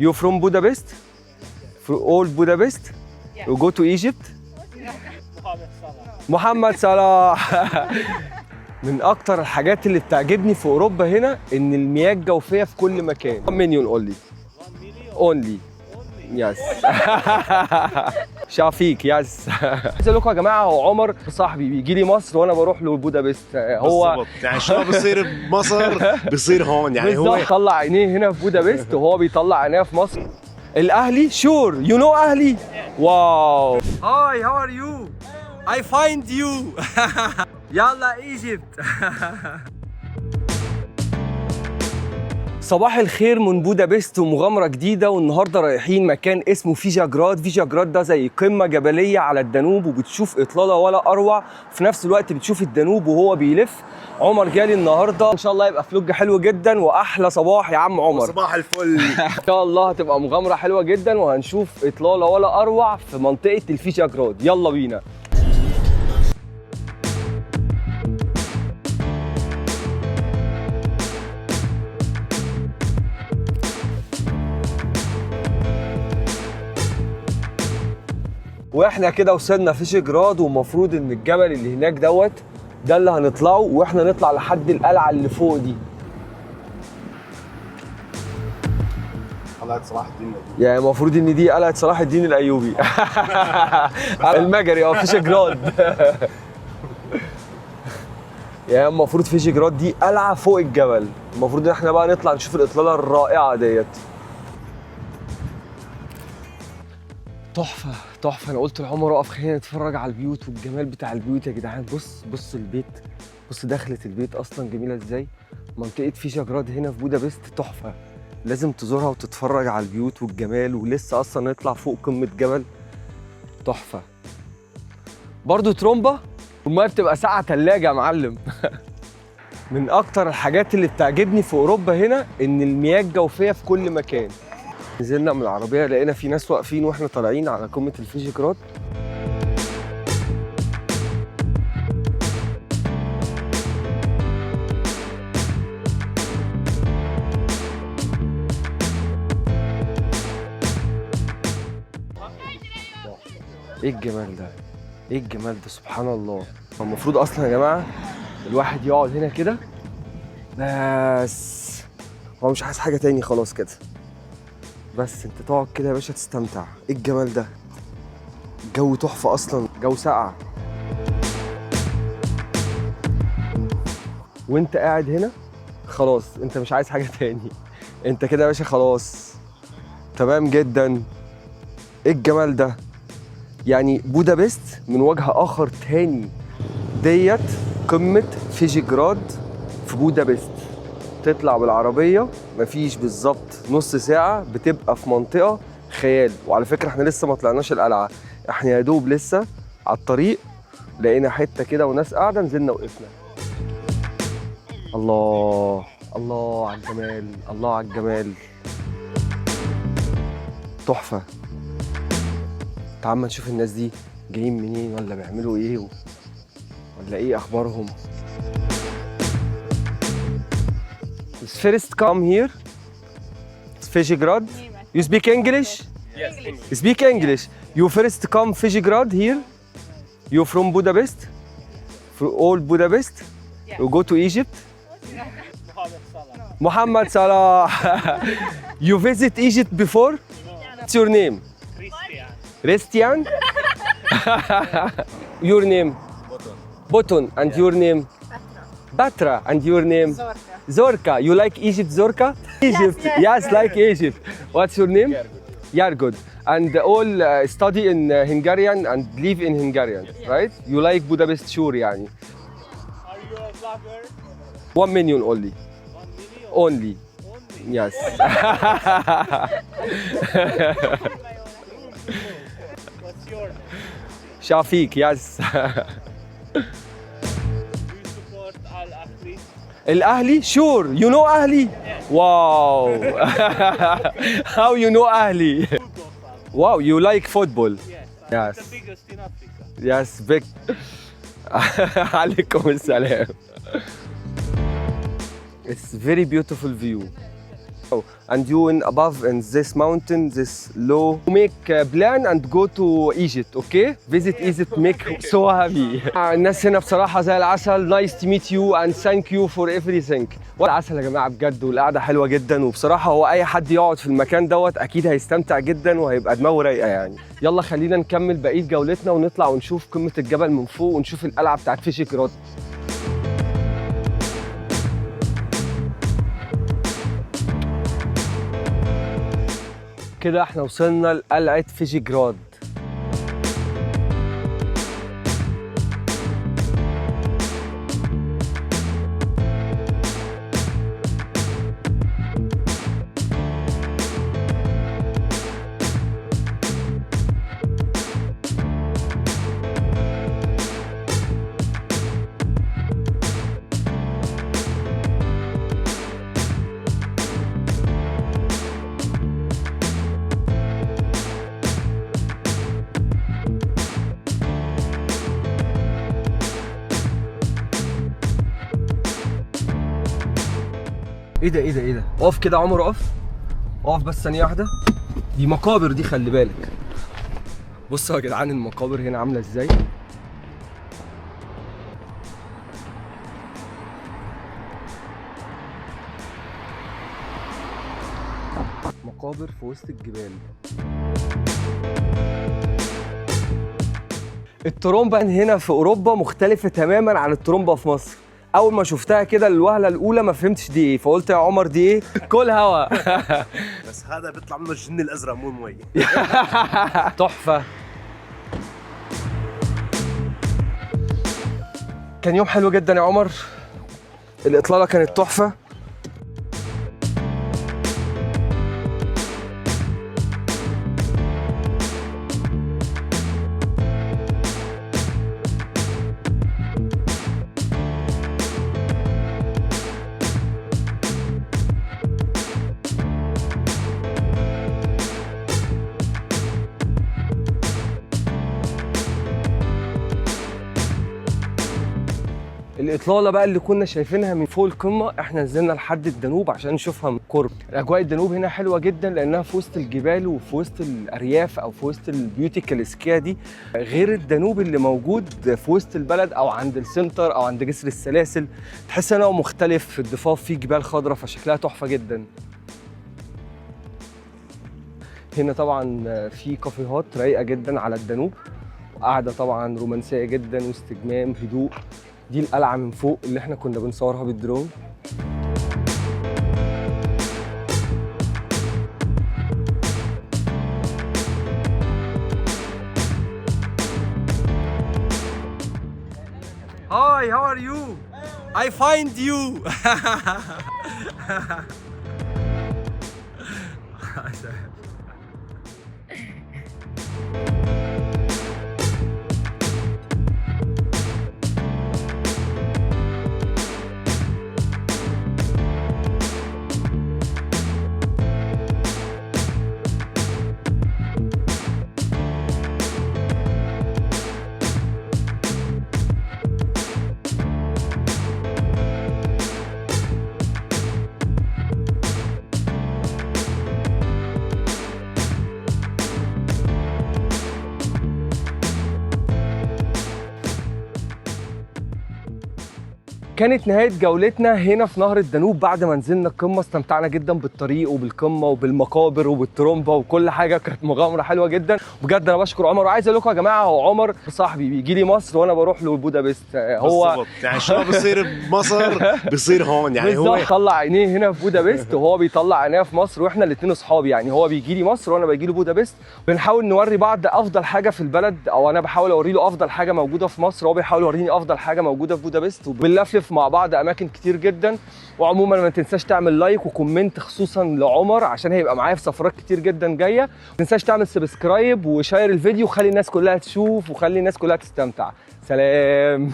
You from Budapest? From all Budapest? Yeah. You go to Egypt? محمد صلاح. من اكتر الحاجات اللي بتعجبني في اوروبا هنا ان المياه الجوفيه في كل مكان. 1 مليون only. Only. Yes. شافيك يس. عايز اقول لكم يا جماعه هو عمر صاحبي بيجي لي مصر وانا بروح له بودابست. هو بالضبط. يعني شو بصير بمصر بصير هون، يعني هو بالظبط طلع عينيه هنا في بودابست وهو بيطلع عينيه في مصر. الاهلي شور يو نو اهلي. واو. هاي هاو ار يو؟ I find you. يلا ايجيبت. صباح الخير من بودابست ومغامرة جديدة، والنهاردة رايحين مكان اسمه فيشاغراد. فيشاغراد ده زي قمة جبلية على الدانوب وبتشوف إطلالة ولا أروع، في نفس الوقت بتشوف الدانوب وهو بيلف. عمر جالي النهاردة، إن شاء الله يبقى فلوج حلو جدا وأحلى صباح يا عم عمر. صباح الفل. إن شاء الله هتبقى مغامرة حلوة جدا وهنشوف إطلالة ولا أروع في منطقة الفيشاغراد. يلا بينا. واحنا كده وصلنا فيشاغراد، ومفروض ان الجبل اللي هناك دوت ده اللي هنطلعه، واحنا نطلع لحد القلعه اللي فوق دي. قلعة صلاح الدين الأيوبي. يعني المفروض ان دي قلعه صلاح الدين الايوبي. المجري فيشاغراد. يعني المفروض فيشاغراد دي قلعه فوق الجبل، المفروض ان احنا بقى نطلع نشوف الاطلاله الرائعه ديت. تحفة تحفة. أنا قلت لعمر اقف خلينا نتفرج على البيوت والجمال بتاع البيوت يا جدعان. بص البيت، بص دخلة البيت أصلا جميلة إزاي. منطقة فيشاغراد هنا في بودابست تحفة، لازم تزورها وتتفرج على البيوت والجمال، ولسه أصلا نطلع فوق قمة جبل تحفة. برضو ترومبا والمية بتبقى ساقعة تلاجة يا معلم. من أكتر الحاجات اللي بتعجبني في أوروبا هنا إن المياه الجوفية في كل مكان. نزلنا من العربية لقينا في ناس واقفين واحنا طالعين على قمة الفيشاغراد. ايه الجمال ده؟ ايه الجمال ده؟ سبحان الله. المفروض اصلا يا جماعة الواحد يقعد هنا كده بس، هو مش عايز حاجة تاني خلاص كده، بس انت تقعد كده يا باشا تستمتع. ايه الجمال ده؟ الجو تحفة اصلا، جو ساقع وانت قاعد هنا خلاص انت مش عايز حاجة تاني، انت كده يا باشا خلاص تمام جدا. ايه الجمال ده؟ يعني بودابست من وجه اخر تاني ديت قمة فيشاغراد في بودابست. تطلع بالعربية مفيش بالظبط نص ساعة بتبقى في منطقة خيال. وعلى فكرة احنا لسه ما طلعناش القلعة، احنا يا دوب لسه على الطريق، لقينا حتة كده وناس قاعدة نزلنا وقفنا. الله الله على الجمال، الله على الجمال، تحفة. تعال ما نشوف الناس دي جايين منين ولا بيعملوا ايه ولا ايه اخبارهم. First come here. Fishgrad. You speak English? Yes. You speak English. You first come Fishgrad here. You from Budapest? From all Budapest? Yeah. You go to Egypt? Mohammed Salah. You visit Egypt before? What's your name? Christian. Your name? Boton. And your name? Batra. And your name? Zorka. You like Egypt, Zorka? Egypt. Yes, like Egypt. What's your name? Yargod. And all study in Hungarian and live in Hungarian, right? You like Budapest sure يعني. Are you a vlogger? 1 million only. 1 million? Only. Yes. What's your name? Shafiq, yes. Do you support Al Ahly? الأهلي sure. You know أهلي? Wow. How you know أهلي? Football fan. Wow, you like football. Yes. Yes. The biggest in Africa. Yes, big. عليكم السلام. It's very beautiful view. and you in above in this mountain, this low. Make a plan and go to Egypt, okay? Visit Egypt, make so happy. الناس هنا بصراحة زي العسل. Nice to meet you and thank you for everything. والعسل يا جماعة بجد، والقعدة حلوة جدا، وبصراحة هو أي حد يقعد في المكان دوت أكيد هيستمتع جدا وهيبقى دماغه رايقة يعني. يلا خلينا نكمل بقية جولتنا ونطلع ونشوف قمة الجبل من فوق ونشوف القلعة بتاعت فيشيغراد. كده احنا وصلنا لقلعة فيشيغراد. ايه ده ايه ده ايه ده؟ اقف كده يا عمر، اقف اقف بس ثانية واحدة. دي مقابر دي، خلي بالك. بصوا يا جدعان المقابر هنا عاملة ازاي. مقابر في وسط الجبال. الترومبا هنا في اوروبا مختلفة تماما عن الترومبا في مصر. اول ما شفتها كده الوهله الاولى ما فهمتش دي ايه، فقلت يا عمر دي ايه؟ كل هوا. بس هذا بيطلع منه الجن الازرق مو المي. تحفه. كان يوم حلو جدا يا عمر، الاطلاله كانت تحفه. الإطلالة بقى اللي كنا شايفينها من فوق القمة، احنا نزلنا لحد الدانوب عشان نشوفها من قرب. أجواء الدانوب هنا حلوة جدا لأنها في وسط الجبال وفي وسط الأرياف أو في وسط البيوت الكلاسيكية دي، غير الدانوب اللي موجود في وسط البلد أو عند السنتر أو عند جسر السلاسل. تحس إنه مختلف، في الضفاف فيه جبال خضراء فشكلها تحفة جدا. هنا طبعا في كافيهات رايقة جدا على الدانوب، وقاعدة طبعا رومانسية جدا واستجمام هدوء. دي القلعة من فوق اللي احنا كنا بنصورها بالدرون. Hi, how are you? I find you. كانت نهاية جولتنا هنا في نهر الدانوب. بعد ما نزلنا القمة استمتعنا جدا بالطريق وبالقمة وبالمقابر وبالترومبا وكل حاجة، كانت مغامرة حلوة جدا بجد. أنا بشكر عمر، وعايز أقول لكم يا جماعة هو عمر صاحبي بيجي لي مصر وأنا بروح له بودابست. هو بالضبط. يعني شو بصير بمصر بصير هون، يعني هو طلع عينيه هنا في بودابست وهو بيطلع عينيه في مصر، واحنا الاثنين اصحابي. يعني هو بيجي لي مصر وانا باجي له بودابست، بنحاول نوري بعض افضل حاجه في البلد، او انا بحاول اوري له افضل حاجه موجوده في مصر وهو بيحاول يوريني افضل حاجه موجوده في بودابست، وبنلفلف مع بعض اماكن كتير جدا. وعموما ما تنساش تعمل لايك وكومنت خصوصا لعمر عشان هيبقى معايا في سفرات كتير جدا جايه. ما تنساش تعمل سبسكرايب وشير الفيديو وخلي الناس كلها تشوف وخلي الناس كلها تستمتع. سلام.